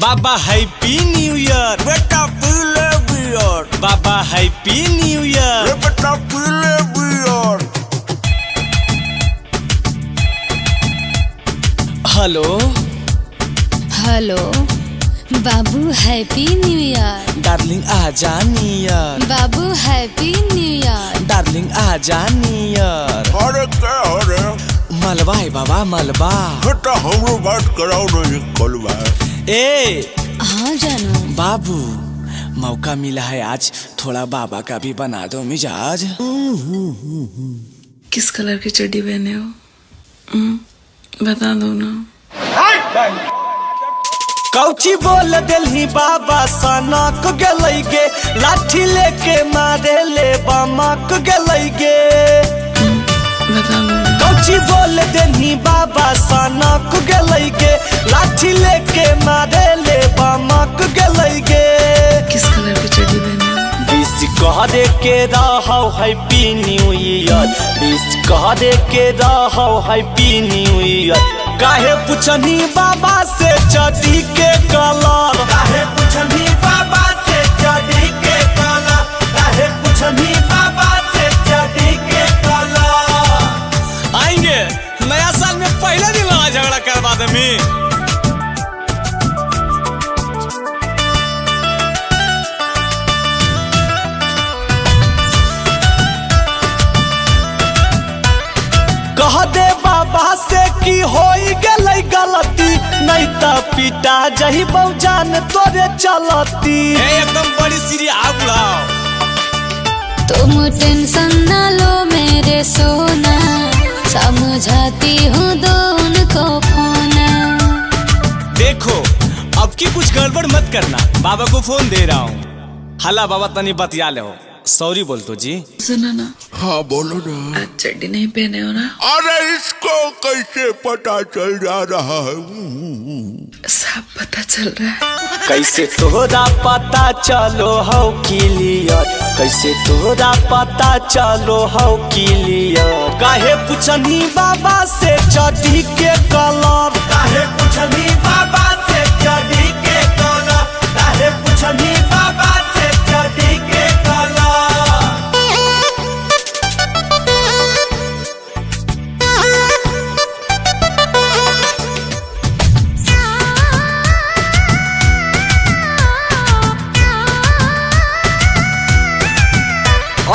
बाबा happy new year. बेटा पीले बियर। बाबा हैप्पी न्यू ईयर। बेटा पीले बियर। हेलो हेलो बाबू हैप्पी न्यू ईयर। डार्लिंग आजा नियर। बाबू हैप्पी न्यू ईयर। डार्लिंग आजा नियर। अरे क्या हो रे? मलबा है बाबा मलबा। बेटा हमरो बात कराओ नहीं कलवा। ए हाँ जानू। बाबू मौका मिला है आज, थोड़ा बाबा का भी बना दो मिजाज। किस कलर की चड्डी पहने हो? बता दो ना। कौची बोल दिलही बाबा सनक गलई गे, लाठी लेके मारे ले बमक गलई गे। बता दो ना। कौची बोल दिलही बाबा सनक गलई गे, लाठी लेके मारे ले बमक गलई गे। किस कलर की चड्डी पहने हो? विश कह दे के रहो हैप्पी न्यू ईयर। विश कह दे के रहो हैप्पी न्यू ईयर। काहे पुछनी बाबा से चड्डी के कलर? काहे पुछनी बाबा से चड्डी के कलर? काहे पुछनी बाबा से चड्डी के कलर? आएंगे नया साल में पहले दिन लड़ा झगड़ा करवा देमी। कह दे बाबा से कि होई गलई गलती, नहीं तो पिटा जही बहुजान तोरे चलती। एकदम बड़ी सीरी आप लाओ। तुम टेंशन न लो मेरे सोना, समझाती हूँ दो उनको फोन। देखो अब की कुछ गड़बड़ मत करना, बाबा को फोन दे रहा हूँ। हला बाबा तनी बतिया ले हो। सॉरी बोल तो जी। सुनो ना। हाँ बोलो ना। आज चड्डी नहीं पहने हो ना? अरे इसको कैसे पता चल जा रहा है? सब पता चल रहा है। कैसे तोरा पता चलो हो क्लियर? कैसे तोरा पता चलो हो क्लियर? काहे पुछनी बाबा से चड्डी के कलर? काहे पुछनी बाबा से चड्डी के कलर? काहे पुछनी बाबा से चड्डी के कलर?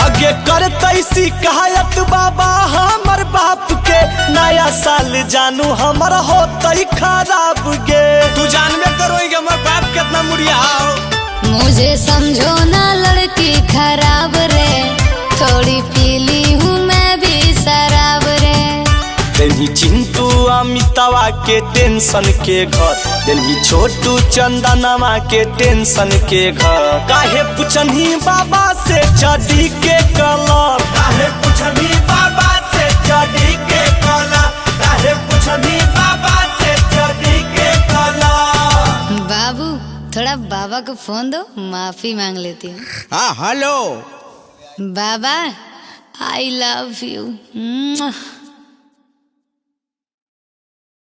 आगे करतई शिकायत बाबा हमर बाप के, नया साल जानू हमर होतई खराब गे। तू जानबे करोगे हमर बाप कितना मुड़िया हो। मुझे समझो ना लड़की खराब रे, थोड़ी पीली हूँ मैं भी शराब रे। देनी चिंटू अमितावा के टेंशन के घर, देनी छोटू चंदनमा के टेंशन के घर। काहे पुछनी बाबा से चड्डी के कलर? काहे पुछनी बाबा से चड्डी के कलर? काहे पुछनी बाबा से चड्डी के कलर? बाबू थोड़ा बाबा को फोन दो, माफी मांग लेती हूँ। हाँ हेलो। बाबा आई लव यू।